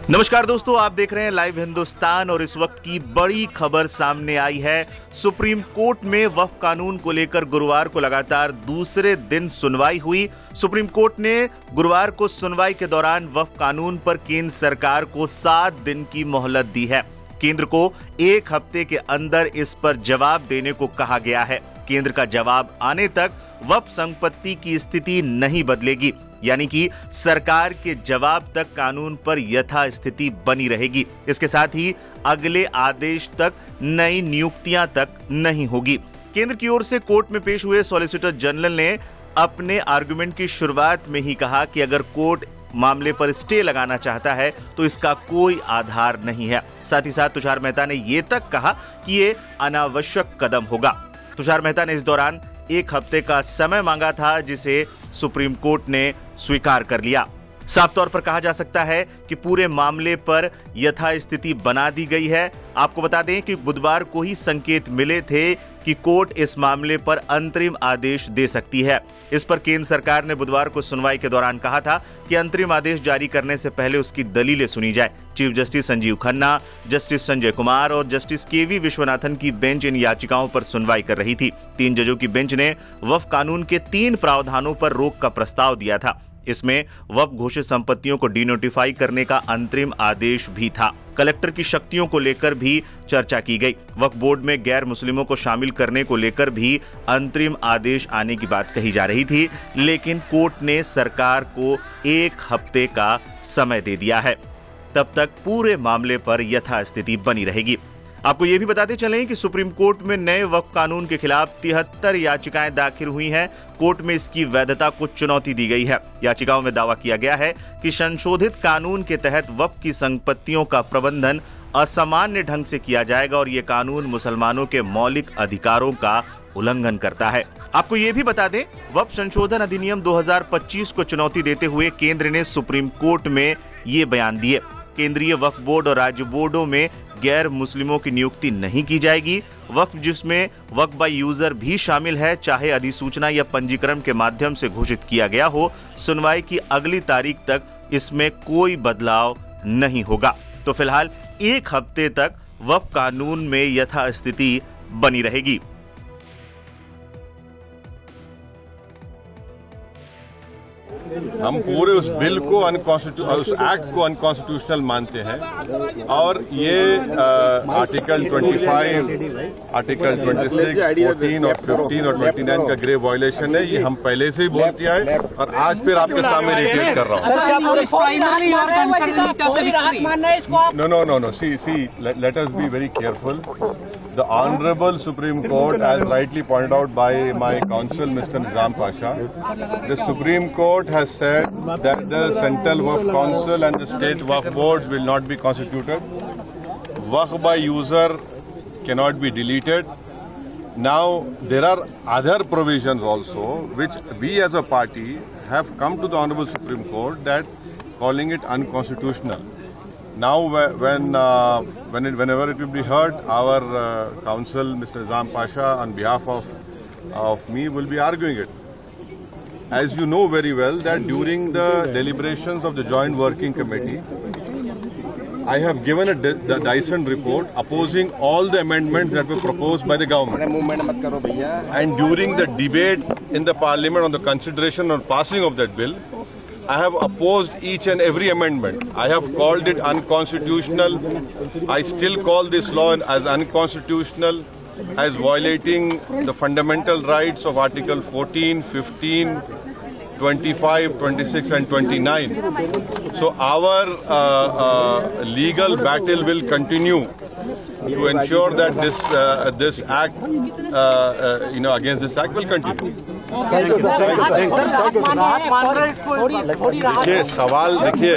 नमस्कार दोस्तों, आप देख रहे हैं लाइव हिंदुस्तान और इस वक्त की बड़ी खबर सामने आई है। सुप्रीम कोर्ट में वक्फ कानून को लेकर गुरुवार को लगातार दूसरे दिन सुनवाई हुई। सुप्रीम कोर्ट ने गुरुवार को सुनवाई के दौरान वक्फ कानून पर केंद्र सरकार को 7 दिन की मोहलत दी है। केंद्र को 1 हफ्ते के अंदर इस पर जवाब देने को कहा गया है। केंद्र का जवाब आने तक वक्फ संपत्ति की स्थिति नहीं बदलेगी, यानी कि सरकार के जवाब तक कानून पर यथास्थिति बनी रहेगी। इसके साथ ही अगले आदेश तक नई नियुक्तियां तक नहीं होगी। केंद्र की ओर से कोर्ट में पेश हुए सॉलिसिटर जनरल ने अपने आर्गुमेंट की शुरुआत में ही कहा कि अगर कोर्ट मामले पर स्टे लगाना चाहता है तो इसका कोई आधार नहीं है। साथ ही साथ तुषार मेहता ने यह तक कहा कि यह अनावश्यक कदम होगा। तुषार मेहता ने इस दौरान 1 हफ्ते का समय मांगा था, जिसे सुप्रीम कोर्ट ने स्वीकार कर लिया। साफ तौर पर कहा जा सकता है कि पूरे मामले पर यथास्थिति बना दी गई है। आपको बता दें कि बुधवार को ही संकेत मिले थे कि कोर्ट इस मामले पर अंतरिम आदेश दे सकती है। इस पर केंद्र सरकार ने बुधवार को सुनवाई के दौरान कहा था कि अंतरिम आदेश जारी करने से पहले उसकी दलीलें सुनी जाए। Chief justice Sanjeev Khanna, justice Sanjay Kumar और जस्टिस केवी विश्वनाथन की बेंच इन याचिकाओं पर सुनवाई कर रही थी। 3 जजों की बेंच ने वक्फ कानून के 3 प्रावधानों पर रोक का प्रस्ताव दिया था। इसमें वक्फ घोषित संपत्तियों को डिनोटिफाई करने का अंतरिम आदेश भी था। कलेक्टर की शक्तियों को लेकर भी चर्चा की गई। वक्फ बोर्ड में गैर मुस्लिमों को शामिल करने को लेकर भी अंतरिम आदेश आने की बात कही जा रही थी, लेकिन कोर्ट ने सरकार को 1 हफ्ते का समय दे दिया है। तब तक पूरे मामले पर यथास्थिति बनी रहेगी। आपको यह भी बताते चलें कि सुप्रीम कोर्ट में नए वक्फ कानून के खिलाफ 73 याचिकाएं दाखिल हुई हैं। कोर्ट में इसकी वैधता को चुनौती दी गई है। याचिकाओं में दावा किया गया है कि संशोधित कानून के तहत वक्फ की संपत्तियों का प्रबंधन असामान्य ढंग से किया जाएगा और ये कानून मुसलमानों के मौलिक अधिकारों का उल्लंघन करता है। आपको ये भी बता दें, वक्फ संशोधन अधिनियम 2025 को चुनौती देते हुए केंद्र ने सुप्रीम कोर्ट में ये बयान दिए। केंद्रीय वक्फ बोर्ड और राज्य बोर्डों में गैर मुस्लिमों की नियुक्ति नहीं की जाएगी। वक्फ जिसमें वक्फ बाय यूजर भी शामिल है, चाहे अधिसूचना या पंजीकरण के माध्यम से घोषित किया गया हो, सुनवाई की अगली तारीख तक इसमें कोई बदलाव नहीं होगा। तो फिलहाल 1 हफ्ते तक वक्फ कानून में यथास्थिति बनी रहेगी। हम पूरे उस बिल को उस एक्ट को अनकॉन्स्टिट्यूशनल मानते हैं और ये आर्टिकल 25, आर्टिकल 26, 14 और 15 और 29 का ग्रेव वायलेशन है। ये हम पहले से ही बोल किया है और आज फिर आपके सामने रिपीट कर रहा हूँ। No see let us be very careful. The Honorable Supreme Court, as rightly pointed out by my counsel, Mr. Nizam Pasha, the Supreme Court has said that the Central Waqf Council and the State Waqf Boards will not be constituted. Waqf by user cannot be deleted. Now, there are other provisions also which we as a party have come to the Honorable Supreme Court that calling it unconstitutional. Now, whenever it will be heard, our counsel, Mr. Nizam Pasha, on behalf of me, will be arguing it. As you know very well, that during the deliberations of the Joint Working Committee, I have given the Dyson report opposing all the amendments that were proposed by the government. And during the debate in the Parliament on the consideration or passing of that bill, I have opposed each and every amendment. I have called it unconstitutional. I still call this law as unconstitutional, as violating the fundamental rights of Article 14, 15, 25, 26 and 29. So our legal battle will continue to ensure that this act, against this act will continue. देखिए, सवाल देखिए,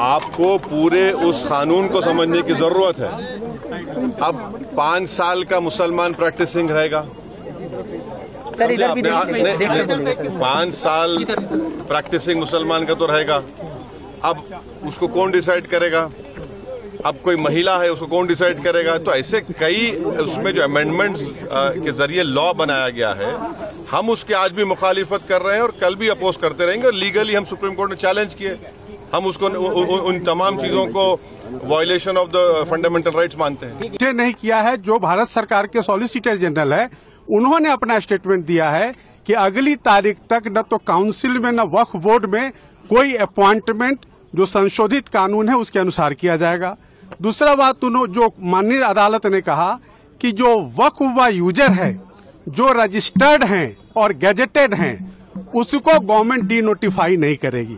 आपको पूरे उस कानून को समझने की जरूरत है। अब 5 साल का मुसलमान प्रैक्टिसिंग रहेगा। 5 साल प्रैक्टिसिंग मुसलमान का तो रहेगा। अब उसको कौन डिसाइड करेगा? अब कोई महिला है, उसको कौन डिसाइड करेगा? तो ऐसे कई उसमें जो अमेंडमेंट्स के जरिए लॉ बनाया गया है, हम उसके आज भी मुखालिफत कर रहे हैं और कल भी अपोज करते रहेंगे। और लीगली हम सुप्रीम कोर्ट में चैलेंज किए, हम उसको उन तमाम चीजों को violation of the fundamental rights मानते हैं। नहीं किया है। जो भारत सरकार के सॉलिसिटर जनरल है उन्होंने अपना स्टेटमेंट दिया है कि अगली तारीख तक न तो काउंसिल में न वक्फ बोर्ड में कोई अपॉइंटमेंट जो संशोधित कानून है उसके अनुसार किया जाएगा। दूसरा बात जो माननीय अदालत ने कहा कि जो वक्फ व यूजर है जो रजिस्टर्ड हैं और गैजेटेड हैं उसको गवर्नमेंट डी नोटिफाई नहीं करेगी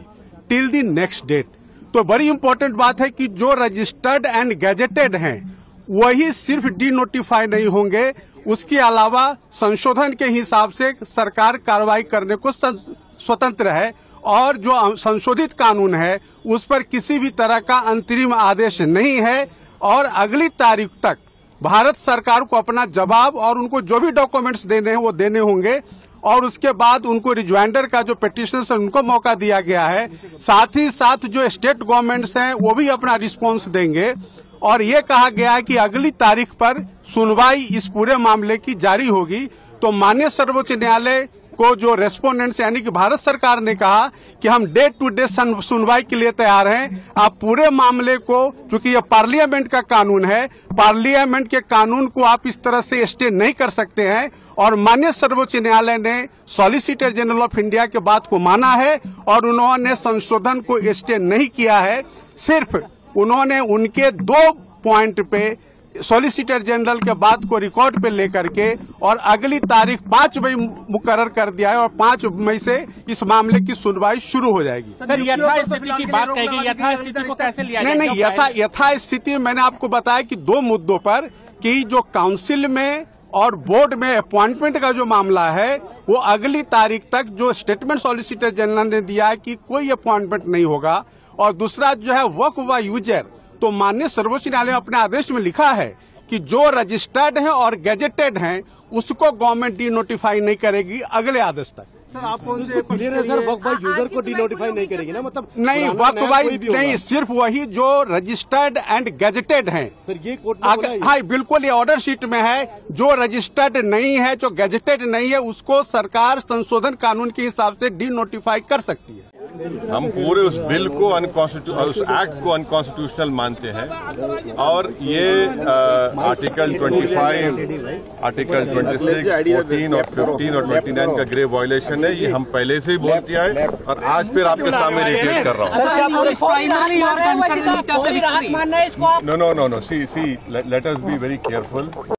टिल द नेक्स्ट डेट। तो बड़ी इंपॉर्टेंट बात है कि जो रजिस्टर्ड एंड गैजेटेड हैं वही सिर्फ डी नोटिफाई नहीं होंगे, उसके अलावा संशोधन के हिसाब से सरकार कार्रवाई करने को स्वतंत्र है और जो संशोधित कानून है उस पर किसी भी तरह का अंतरिम आदेश नहीं है। और अगली तारीख तक भारत सरकार को अपना जवाब और उनको जो भी डॉक्यूमेंट्स देने हैं वो देने होंगे और उसके बाद उनको रिज्वाइंडर का जो पिटिशनर्स है उनको मौका दिया गया है। साथ ही साथ जो स्टेट गवर्नमेंट्स हैं वो भी अपना रिस्पॉन्स देंगे और ये कहा गया है कि अगली तारीख पर सुनवाई इस पूरे मामले की जारी होगी। तो माननीय सर्वोच्च न्यायालय को जो रेस्पोंडेंट्स यानी कि भारत सरकार ने कहा कि हम डे टू डे सुनवाई के लिए तैयार हैं। आप पूरे मामले को, चूंकि ये पार्लियामेंट का कानून है, पार्लियामेंट के कानून को आप इस तरह से स्टे नहीं कर सकते हैं और माननीय सर्वोच्च न्यायालय ने सॉलिसिटर जनरल ऑफ इंडिया के बात को माना है और उन्होंने संशोधन को स्टे नहीं किया है। सिर्फ उन्होंने उनके 2 पॉइंट पे सॉलिसिटर जनरल के बात को रिकॉर्ड पे लेकर के और अगली तारीख 5 मई मुकर्रर कर दिया है और 5 मई से इस मामले की सुनवाई शुरू हो जाएगी। सर, यथास्थिति की बात कहेगी, यथास्थिति को कैसे लिया जाए? नहीं, यथास्थिति मैंने आपको बताया कि 2 मुद्दों पर कि जो काउंसिल में और बोर्ड में अपॉइंटमेंट का जो मामला है वो अगली तारीख तक जो स्टेटमेंट सॉलिसिटर जनरल ने दिया है कि कोई अपॉइंटमेंट नहीं होगा। और दूसरा जो है वक्फ व यूजर, तो माननीय सर्वोच्च न्यायालय ने अपने आदेश में लिखा है कि जो रजिस्टर्ड हैं और गैजेटेड हैं उसको गवर्नमेंट डी नोटिफाई नहीं करेगी अगले आदेश तक। सर, आप कौन से वक्फ बाई यूजर को डी नोटिफाई नहीं करेगी ना? मतलब नहीं, वक्फ बाई नहीं, सिर्फ वही जो रजिस्टर्ड एंड गैजेटेड हैं। सर, ये कोर्ट हाँ बिल्कुल, ये ऑर्डर शीट में है। जो रजिस्टर्ड नहीं है, जो गैजेटेड नहीं है, उसको सरकार संशोधन कानून के हिसाब से डी नोटिफाई कर सकती है। हम पूरे उस बिल को उस एक्ट को अनकॉन्स्टिट्यूशनल मानते हैं और ये आर्टिकल 25, आर्टिकल 26, 14 और 15 और 29 का ग्रेव वायलेशन है। ये हम पहले से ही बोल किया है और आज फिर आपके सामने रिपीट कर रहा हूँ। No, see let us be very careful.